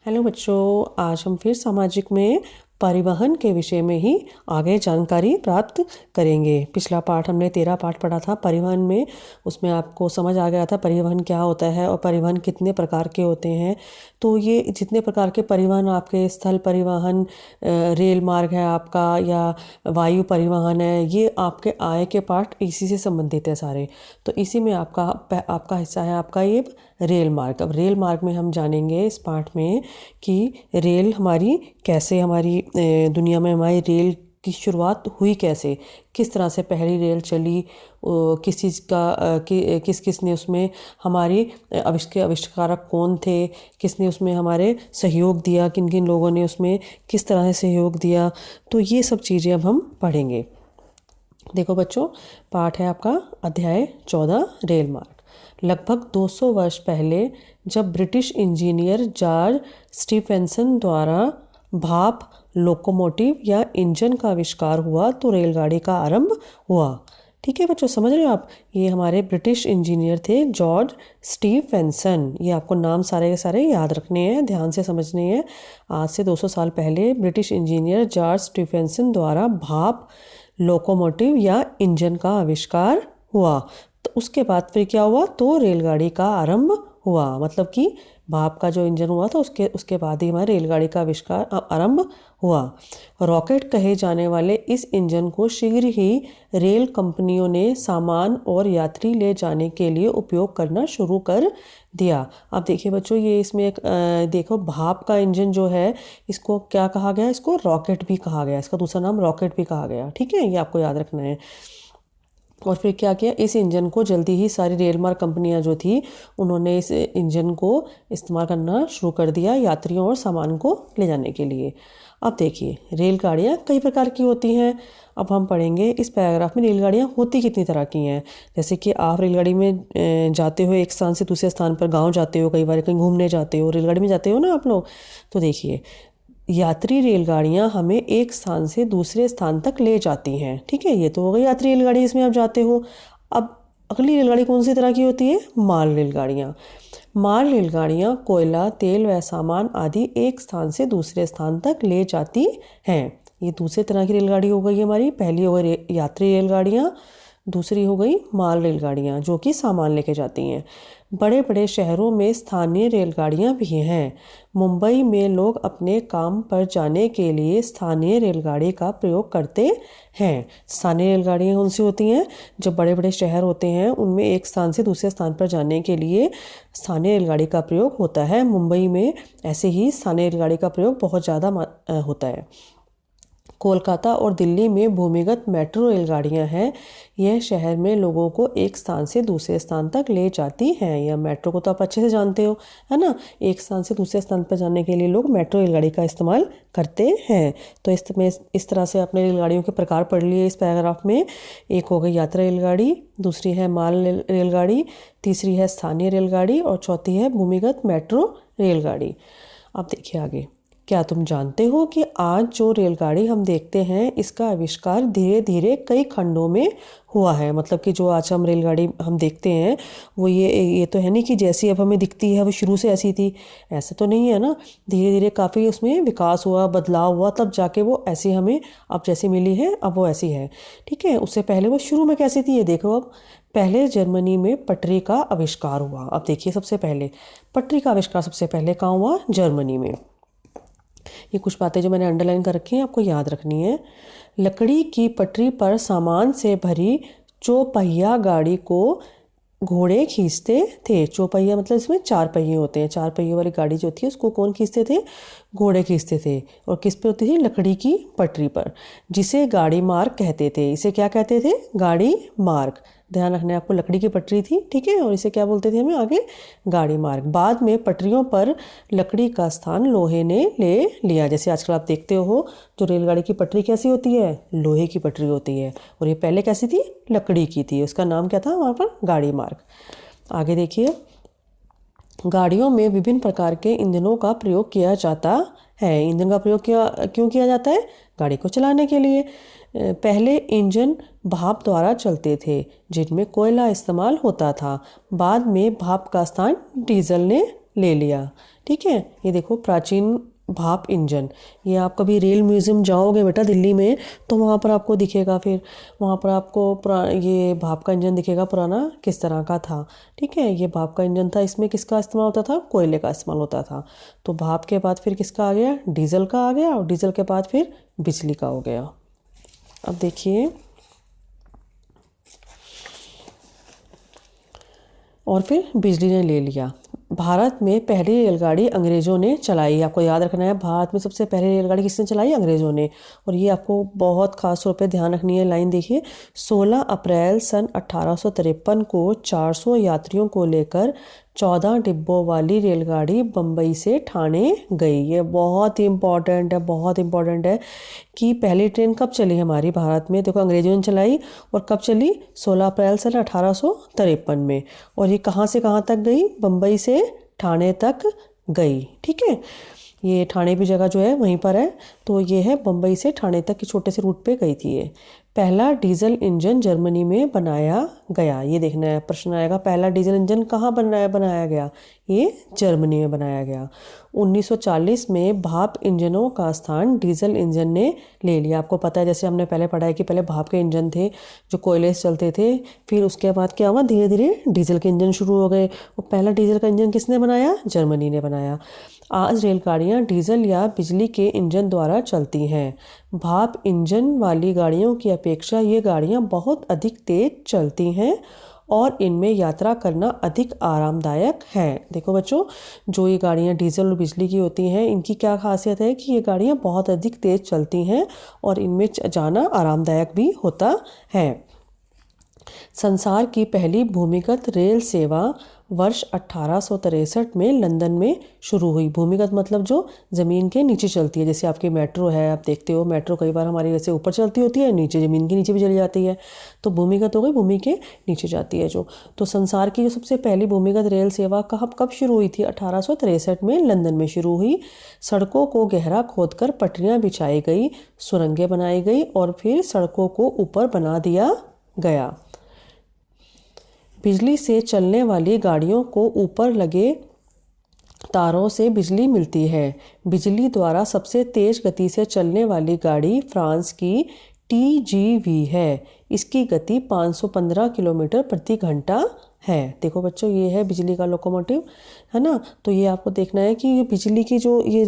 Hello बच्चों, आज हम फिर सामाजिक में परिवहन के विषय में ही आगे जानकारी प्राप्त करेंगे। पिछला पाठ हमने 13 पाठ पढ़ा था परिवहन में। उसमें आपको समझ आ गया था परिवहन क्या होता है और परिवहन कितने प्रकार के होते हैं। तो ये जितने प्रकार के परिवहन आपके स्थल परिवहन, रेल मार्ग है आपका, या वायु परिवहन है, ये आपके आय के पाठ इसी से संबंधित है सारे। तो इसी में आपका हिस्सा है आपका ये रेल मार्ग। अब रेल मार्ग में हम जानेंगे इस पाठ में कि रेल हमारी कैसे, हमारी दुनिया में हमारी रेल की शुरुआत हुई कैसे, किस तरह से पहली रेल चली, किस चीज़ का किस किस ने उसमें हमारी आविष्कारक कौन थे, किसने उसमें हमारे सहयोग दिया, किन किन लोगों ने उसमें किस तरह से सहयोग दिया। तो ये सब चीज़ें अब हम पढ़ेंगे। देखो बच्चों, पाठ है आपका अध्याय 14 रेल मार्ग। लगभग 200 वर्ष पहले जब ब्रिटिश इंजीनियर जॉर्ज स्टीफेंसन द्वारा भाप लोकोमोटिव या इंजन का आविष्कार हुआ तो रेलगाड़ी का आरंभ हुआ। ठीक है बच्चों, समझ रहे हो आप? ये हमारे ब्रिटिश इंजीनियर थे जॉर्ज स्टीफेंसन। ये आपको नाम सारे के सारे याद रखने हैं, ध्यान से समझने हैं। आज से 200 साल पहले ब्रिटिश इंजीनियर जॉर्ज स्टीफेंसन द्वारा भाप लोकोमोटिव या इंजन का आविष्कार हुआ। तो उसके बाद फिर क्या हुआ, तो रेलगाड़ी का आरंभ हुआ। मतलब कि भाप का जो इंजन हुआ था उसके बाद ही हमारे रेलगाड़ी का आविष्कार आरंभ हुआ। रॉकेट कहे जाने वाले इस इंजन को शीघ्र ही रेल कंपनियों ने सामान और यात्री ले जाने के लिए उपयोग करना शुरू कर दिया। अब देखिए बच्चों, ये इसमें एक देखो, भाप का इंजन जो है इसको क्या कहा गया, इसको रॉकेट भी कहा गया, इसका दूसरा नाम रॉकेट भी कहा गया। ठीक है, ये आपको याद रखना है। और फिर क्या किया, इस इंजन को जल्दी ही सारी रेल मार्ग कंपनियां जो थी उन्होंने इस इंजन को इस्तेमाल करना शुरू कर दिया यात्रियों और सामान को ले जाने के लिए। अब देखिए, रेलगाड़ियाँ कई प्रकार की होती हैं। अब हम पढ़ेंगे इस पैराग्राफ में रेलगाड़ियाँ होती कितनी तरह की हैं। जैसे कि आप रेलगाड़ी में जाते हो, एक स्थान से दूसरे स्थान पर, गाँव जाते हो, कई बार कहीं घूमने जाते हो, रेलगाड़ी में जाते हो ना आप लोग। तो देखिए, यात्री रेलगाड़ियाँ हमें एक स्थान से दूसरे स्थान तक ले जाती हैं। ठीक है, ये तो हो गई यात्री रेलगाड़ी, इसमें आप जाते हो। अब अगली रेलगाड़ी कौन सी तरह की होती है, माल रेलगाड़ियाँ। माल रेलगाड़ियाँ कोयला, तेल व सामान आदि एक स्थान से दूसरे स्थान तक ले जाती हैं। ये दूसरे तरह की रेलगाड़ी हो गई हमारी। पहली हो गई यात्री रेलगाड़ियाँ, दूसरी हो गई माल रेलगाड़ियाँ जो कि सामान लेके जाती हैं। बड़े बड़े शहरों में स्थानीय रेलगाड़ियाँ भी हैं। मुंबई में लोग अपने काम पर जाने के लिए स्थानीय रेलगाड़ी का प्रयोग करते हैं। स्थानीय रेलगाड़ियाँ कौन सी होती हैं, जब बड़े बड़े शहर होते हैं उनमें एक स्थान से दूसरे स्थान पर जाने के लिए स्थानीय रेलगाड़ी का प्रयोग होता है। मुंबई में ऐसे ही स्थानीय रेलगाड़ी का प्रयोग बहुत ज़्यादा होता है। कोलकाता और दिल्ली में भूमिगत मेट्रो रेलगाड़ियाँ हैं। यह शहर में लोगों को एक स्थान से दूसरे स्थान तक ले जाती हैं। या मेट्रो को तो आप अच्छे से जानते हो, है ना। एक स्थान से दूसरे स्थान पर जाने के लिए लोग मेट्रो रेलगाड़ी का इस्तेमाल करते हैं। तो इस तरह से आपने रेलगाड़ियों के प्रकार पढ़ लिए इस पैराग्राफ में। एक हो गई यात्रा रेलगाड़ी, दूसरी है माल रेलगाड़ी, तीसरी है स्थानीय रेलगाड़ी और चौथी है भूमिगत मेट्रो रेलगाड़ी। अब देखिए आगे, क्या तुम जानते हो कि आज जो रेलगाड़ी हम देखते हैं इसका आविष्कार धीरे धीरे कई खंडों में हुआ है। मतलब कि जो आज हम रेलगाड़ी हम देखते हैं वो ये तो है नहीं कि जैसी अब हमें दिखती है वो शुरू से ऐसी थी, ऐसा तो नहीं है ना। धीरे धीरे काफ़ी उसमें विकास हुआ, बदलाव हुआ, तब जाके वो ऐसी हमें अब जैसी मिली है, अब वो ऐसी है। ठीक है, उससे पहले वो शुरू में कैसी थी ये देखो। अब पहले जर्मनी में पटरी का आविष्कार हुआ। अब देखिए, सबसे पहले पटरी का आविष्कार सबसे पहले कहाँ हुआ, जर्मनी में। ये कुछ बातें जो मैंने अंडरलाइन कर रखी हैं आपको याद रखनी है। लकड़ी की पटरी पर सामान से भरी चौपहिया गाड़ी को घोड़े खींचते थे। चौपहिया मतलब इसमें 4 पहिए होते हैं। 4 पहिए वाली गाड़ी जो थी उसको कौन खींचते थे, घोड़े खींचते थे। और किस पे होती थी, लकड़ी की पटरी पर, जिसे गाड़ी मार्ग कहते थे। इसे क्या कहते थे, गाड़ी मार्ग। ध्यान रखना है आपको, लकड़ी की पटरी थी, ठीक है, और इसे क्या बोलते थे हमें आगे, गाड़ी मार्ग। बाद में पटरियों पर लकड़ी का स्थान लोहे ने ले लिया। जैसे आजकल आप देखते हो जो रेलगाड़ी की पटरी कैसी होती है, लोहे की पटरी होती है, और ये पहले कैसी थी, लकड़ी की थी। उसका नाम क्या था वहाँ पर, गाड़ी मार्ग। आगे देखिए, गाड़ियों में विभिन्न प्रकार के ईंधनों का प्रयोग किया जाता है। ईंधन का प्रयोग क्यों किया जाता है, गाड़ी को चलाने के लिए। पहले इंजन भाप द्वारा चलते थे जिनमें कोयला इस्तेमाल होता था। बाद में भाप का स्थान डीजल ने ले लिया। ठीक है। ये देखो प्राचीन भाप इंजन, ये आप कभी रेल म्यूज़ियम जाओगे बेटा दिल्ली में तो वहाँ पर आपको दिखेगा, फिर वहाँ पर आपको ये भाप का इंजन दिखेगा पुराना किस तरह का था। ठीक है, ये भाप का इंजन था, इसमें किसका इस्तेमाल होता था, कोयले का इस्तेमाल होता था। तो भाप के बाद फिर किसका आ गया, डीजल का आ गया, और डीजल के बाद फिर बिजली का हो गया। अब देखिए, और फिर बिजली ने ले लिया। भारत में पहली रेलगाड़ी अंग्रेज़ों ने चलाई, आपको याद रखना है, भारत में सबसे पहली रेलगाड़ी किसने चलाई, अंग्रेज़ों ने। और ये आपको बहुत खास तौर पे ध्यान रखनी है, लाइन देखिए, 16 अप्रैल सन 1853 को 400 यात्रियों को लेकर 14 डिब्बों वाली रेलगाड़ी बम्बई से ठाणे गई। ये बहुत ही इम्पॉर्टेंट है, बहुत इम्पॉर्टेंट है कि पहली ट्रेन कब चली हमारी भारत में, देखो अंग्रेज़ों ने चलाई, और कब चली, 16 अप्रैल सन 1853 में। और ये कहाँ से कहाँ तक गई, बम्बई से ठाणे तक गई। ठीक है, ये ठाणे भी जगह जो है वहीं पर है, तो ये है बम्बई से ठाणे तक के छोटे से रूट पे गई थी ये। पहला डीजल इंजन जर्मनी में बनाया गया, ये देखना है, प्रश्न आएगा पहला डीजल इंजन कहाँ बनाया गया, ये जर्मनी में बनाया गया। 1940 में भाप इंजनों का स्थान डीजल इंजन ने ले लिया। आपको पता है, जैसे हमने पहले पढ़ा है कि पहले भाप के इंजन थे जो कोयले से चलते थे, फिर उसके बाद क्या हुआ, धीरे धीरे डीजल के इंजन शुरू हो गए। और पहला डीजल का इंजन किसने बनाया, जर्मनी ने बनाया। आज रेलगाड़ियाँ डीजल या बिजली के इंजन द्वारा चलती हैं। भाप इंजन वाली गाड़ियों की अपेक्षा ये गाड़ियाँ बहुत अधिक तेज चलती हैं और इनमें यात्रा करना अधिक आरामदायक है। देखो बच्चों, जो ये गाड़ियाँ डीजल और बिजली की होती हैं, इनकी क्या खासियत है कि ये गाड़ियाँ बहुत अधिक तेज चलती हैं और इनमें जाना आरामदायक भी होता है। संसार की पहली भूमिगत रेल सेवा वर्ष 1863 में लंदन में शुरू हुई। भूमिगत मतलब जो ज़मीन के नीचे चलती है, जैसे आपकी मेट्रो है, आप देखते हो मेट्रो कई बार हमारी वैसे ऊपर चलती होती है, नीचे ज़मीन के नीचे भी चली जाती है, तो भूमिगत हो गई, भूमि के नीचे जाती है जो। तो संसार की जो सबसे पहली भूमिगत रेल सेवा कब शुरू हुई थी, 1863 में लंदन में शुरू हुई। सड़कों को गहरा खोदकर पटरियाँ बिछाई गई, सुरंगें बनाई गई और फिर सड़कों को ऊपर बना दिया गया। बिजली से चलने वाली गाड़ियों को ऊपर लगे तारों से बिजली मिलती है। बिजली द्वारा सबसे तेज गति से चलने वाली गाड़ी फ्रांस की TGV है। इसकी गति 515 किलोमीटर प्रति घंटा है। देखो बच्चों, ये है बिजली का लोकोमोटिव, है ना। तो ये आपको देखना है कि ये बिजली की जो ये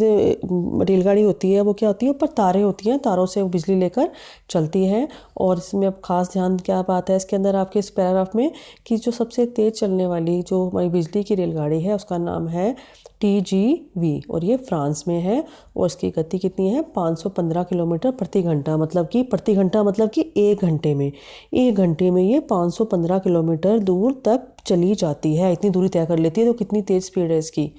रेलगाड़ी होती है वो क्या होती है, ऊपर तारें होती हैं, तारों से वो बिजली लेकर चलती है। और इसमें अब खास ध्यान क्या बात है इसके अंदर आपके इस पैराग्राफ में, कि जो सबसे तेज़ चलने वाली जो हमारी बिजली की रेलगाड़ी है उसका नाम है TGV और ये फ्रांस में है और इसकी गति कितनी है, 515 किलोमीटर प्रति घंटा, मतलब कि प्रति घंटा मतलब कि एक घंटे में ये 515 किलोमीटर दूर तक चली जाती है, इतनी दूरी तय कर लेती है। तो कितनी तेज़ स्पीड है इसकी।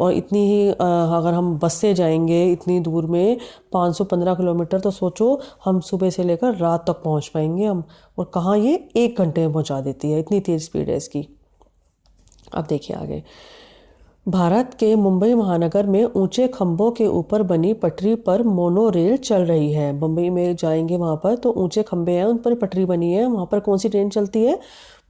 और इतनी ही अगर हम बस से जाएंगे इतनी दूर में 515 किलोमीटर, तो सोचो हम सुबह से लेकर रात तक पहुंच पाएंगे हम, और कहाँ ये 1 घंटे में पहुंचा देती है, इतनी तेज़ स्पीड है इसकी। अब देखिए आगे, भारत के मुंबई महानगर में ऊंचे खंभों के ऊपर बनी पटरी पर मोनो रेल चल रही है। मुंबई में जाएंगे वहाँ पर तो ऊंचे खंभे हैं, उन पर पटरी बनी है, वहाँ पर कौन सी ट्रेन चलती है,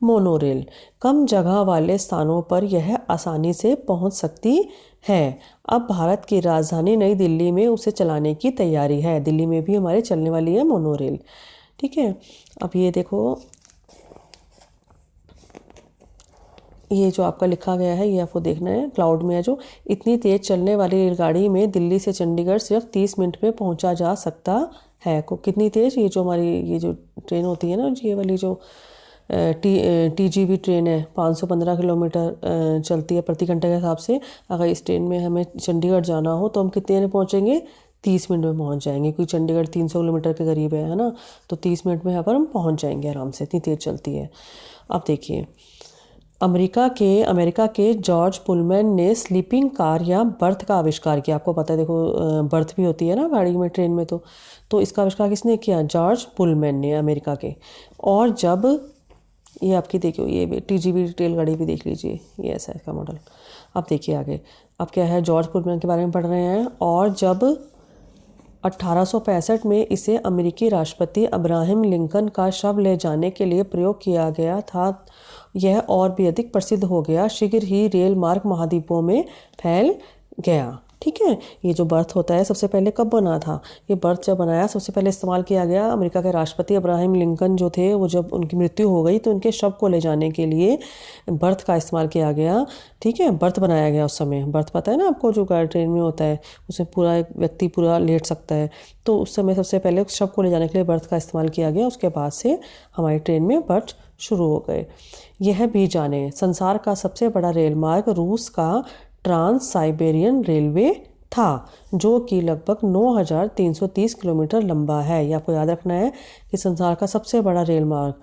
मोनो रेल। कम जगह वाले स्थानों पर यह आसानी से पहुँच सकती है। अब भारत की राजधानी नई दिल्ली में उसे चलाने की तैयारी है। दिल्ली में भी हमारे चलने वाली है मोनो रेल। ठीक है, अब ये देखो, ये जो आपका लिखा गया है ये आपको देखना है, क्लाउड में है जो, इतनी तेज़ चलने वाली रेलगाड़ी में दिल्ली से चंडीगढ़ सिर्फ 30 मिनट में पहुंचा जा सकता है। को कितनी तेज़, ये जो हमारी ये जो ट्रेन होती है ना, ये वाली जो TGV ट्रेन है, 515 किलोमीटर चलती है प्रति घंटे के हिसाब से। अगर इस ट्रेन में हमें चंडीगढ़ जाना हो तो हम कितने में पहुँचेंगे, 30 मिनट में पहुँच जाएंगे, क्योंकि चंडीगढ़ 300 किलोमीटर के करीब है ना, तो 30 मिनट में यहाँ पर हम पहुँच जाएंगे आराम से, इतनी तेज़ चलती है। अब देखिए, अमेरिका के जॉर्ज पुलमैन ने स्लीपिंग कार या बर्थ का आविष्कार किया। आपको पता है, देखो बर्थ भी होती है ना गाड़ी में, ट्रेन में, तो इसका आविष्कार किसने किया, जॉर्ज पुलमैन ने, अमेरिका के। और जब ये आपकी देखिए, ये TGV रेलगाड़ी भी देख लीजिए, ये ऐसा है इसका मॉडल। अब देखिए आगे, अब क्या है, जॉर्ज पुलमैन के बारे में पढ़ रहे हैं। और जब 1865 में इसे अमेरिकी राष्ट्रपति अब्राहम लिंकन का शव ले जाने के लिए प्रयोग किया गया था, यह और भी अधिक प्रसिद्ध हो गया। शीघ्र ही रेल मार्ग महाद्वीपों में फैल गया। ठीक है, ये जो बर्थ होता है सबसे पहले कब बना था? ये बर्थ जब बनाया सबसे पहले इस्तेमाल किया गया अमेरिका के राष्ट्रपति अब्राहम लिंकन जो थे, वो जब उनकी मृत्यु हो गई तो उनके शव को ले जाने के लिए बर्थ का इस्तेमाल किया गया। ठीक है, बर्थ बनाया गया उस समय। बर्थ पता है ना आपको, जो ट्रेन में होता है उसमें पूरा एक व्यक्ति पूरा लेट सकता है, तो उस समय सबसे पहले उस शव को ले जाने के लिए बर्थ का इस्तेमाल किया गया। उसके बाद से हमारी ट्रेन में बर्थ शुरू हो गए। यह भी जाने, संसार का सबसे बड़ा रेल मार्ग रूस का ट्रांस साइबेरियन रेलवे था, जो कि लगभग 9,330 किलोमीटर लंबा है। ये आपको याद रखना है कि संसार का सबसे बड़ा रेल मार्ग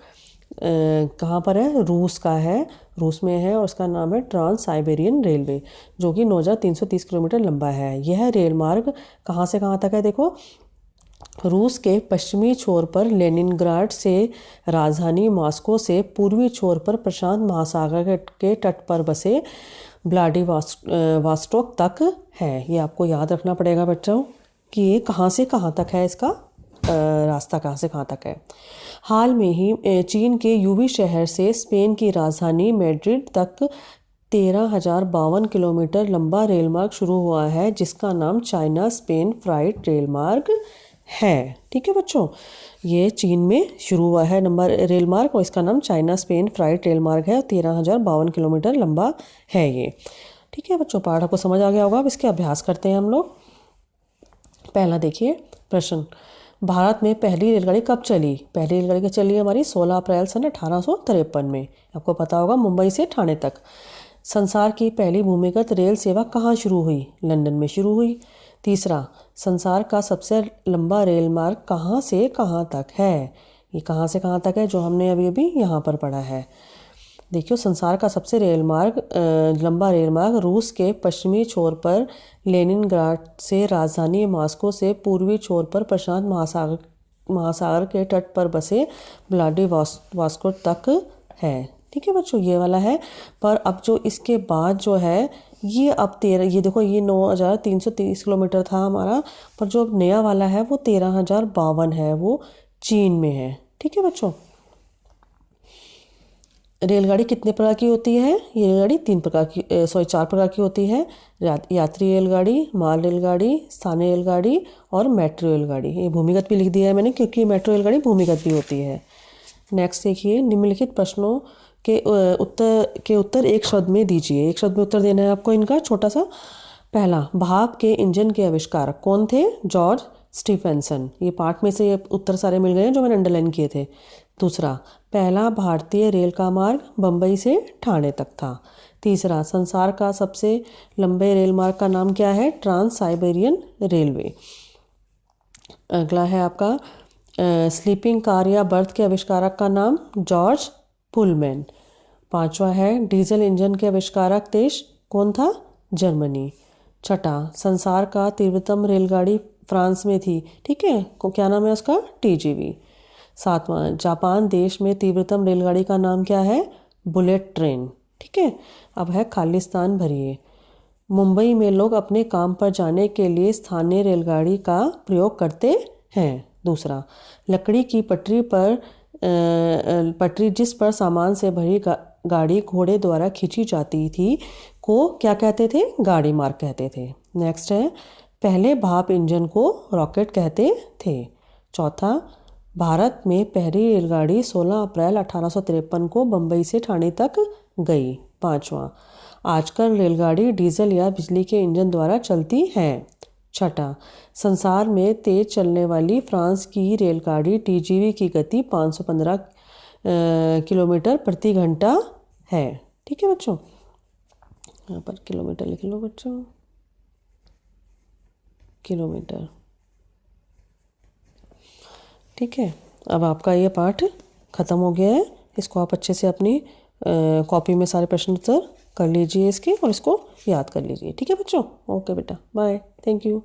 कहाँ पर है? रूस का है, रूस में है, और उसका नाम है ट्रांस साइबेरियन रेलवे, जो कि 9,330 किलोमीटर लंबा है। यह रेल मार्ग कहाँ से कहाँ तक है? देखो, रूस के पश्चिमी छोर पर लेनिनग्राड से राजधानी मॉस्को से पूर्वी छोर पर प्रशांत महासागर के तट पर बसे व्लादिवोस्तोक तक है। ये आपको याद रखना पड़ेगा बच्चों कि ये कहाँ से कहाँ तक है, इसका रास्ता कहाँ से कहाँ तक है। हाल में ही चीन के यूबी शहर से स्पेन की राजधानी मैड्रिड तक 13,052 किलोमीटर लंबा रेलमार्ग शुरू हुआ है, जिसका नाम चाइना स्पेन फ्राइट रेलमार्ग है। ठीक है बच्चों, ये चीन में शुरू हुआ है नंबर रेल मार्ग, और इसका नाम चाइना स्पेन फ्राइट रेल मार्ग है। 13,052 किलोमीटर लंबा है ये। ठीक है बच्चों, पाठ आपको समझ आ गया होगा। अब इसके अभ्यास करते हैं हम लोग। पहला देखिए प्रश्न, भारत में पहली रेलगाड़ी कब चली? पहली रेलगाड़ी चली हमारी 16 अप्रैल सन 1853 में। आपको पता होगा, मुंबई से ठाणे तक। संसार की पहली भूमिगत रेल सेवा कहाँ शुरू हुई? लंदन में शुरू हुई। तीसरा, संसार का सबसे लंबा रेल मार्ग कहाँ से कहाँ तक है? ये कहाँ से कहाँ तक है जो हमने अभी अभी यहाँ पर पढ़ा है। देखियो, संसार का सबसे लंबा रेल मार्ग रूस के पश्चिमी छोर पर लेनिनग्राड से राजधानी मॉस्को से पूर्वी छोर पर प्रशांत महासागर के तट पर बसे व्लादिवोस्तोक तक है। ठीक है बच्चों, ये वाला है। पर अब जो इसके बाद जो है ये अब ये देखो, ये 9,330 किलोमीटर था हमारा, पर जो अब नया वाला है वो 13,052 है, वो चीन में है। ठीक है बच्चों, रेलगाड़ी कितने प्रकार की होती है? ये रेलगाड़ी 4 प्रकार की होती है। यात्री रेलगाड़ी, माल रेलगाड़ी, स्थानीय रेलगाड़ी और मेट्रो रेलगाड़ी। ये भूमिगत भी लिख दिया है मैंने, क्योंकि मेट्रो रेलगाड़ी भूमिगत भी होती है। नेक्स्ट देखिए, निम्नलिखित प्रश्नों के उत्तर एक शब्द में दीजिए। एक शब्द में उत्तर देना है आपको इनका, छोटा सा। पहला, भाप के इंजन के आविष्कारक कौन थे? George Stephenson. ये पाठ में से ये उत्तर सारे मिल गए हैं जो मैंने अंडरलाइन किए थे। दूसरा, पहला भारतीय रेल का मार्ग बम्बई से ठाणे तक था। तीसरा, संसार का सबसे लंबे रेल मार्ग का नाम क्या है? Trans Siberian railway. अगला है आपका स्लीपिंग कार या बर्थ के आविष्कारक का नाम जॉर्ज पुलमैन। पांचवा है, डीजल इंजन के आविष्कारक देश कौन था? जर्मनी। छठा, संसार का तीव्रतम रेलगाड़ी फ्रांस में थी। ठीक है, क्या नाम है उसका? TGV। सातवां, जापान देश में तीव्रतम रेलगाड़ी का नाम क्या है? Bullet train. ठीक है, अब है खालिस्तान भरिए। मुंबई में लोग अपने काम पर जाने के लिए स्थानीय रेलगाड़ी का प्रयोग करते हैं। दूसरा, लकड़ी की पटरी जिस पर सामान से भरी गाड़ी घोड़े द्वारा खींची जाती थी को क्या कहते थे? गाड़ी मार्ग कहते थे। नेक्स्ट है, पहले भाप इंजन को रॉकेट कहते थे। चौथा, भारत में पहली रेलगाड़ी 16 अप्रैल 1853 को बम्बई से ठाणे तक गई। पांचवा, आजकल रेलगाड़ी डीजल या बिजली के इंजन द्वारा चलती है। छठा, संसार में तेज चलने वाली फ्रांस की रेलगाड़ी TGV की गति 515 किलोमीटर प्रति घंटा है। ठीक है बच्चों, यहाँ पर किलोमीटर लिख लो बच्चों, किलोमीटर। ठीक है, अब आपका ये पाठ ख़त्म हो गया है। इसको आप अच्छे से अपनी कॉपी में सारे प्रश्न उत्तर कर लीजिए इसके, और इसको याद कर लीजिए। ठीक है बच्चों, ओके बेटा, बाय, थैंक यू।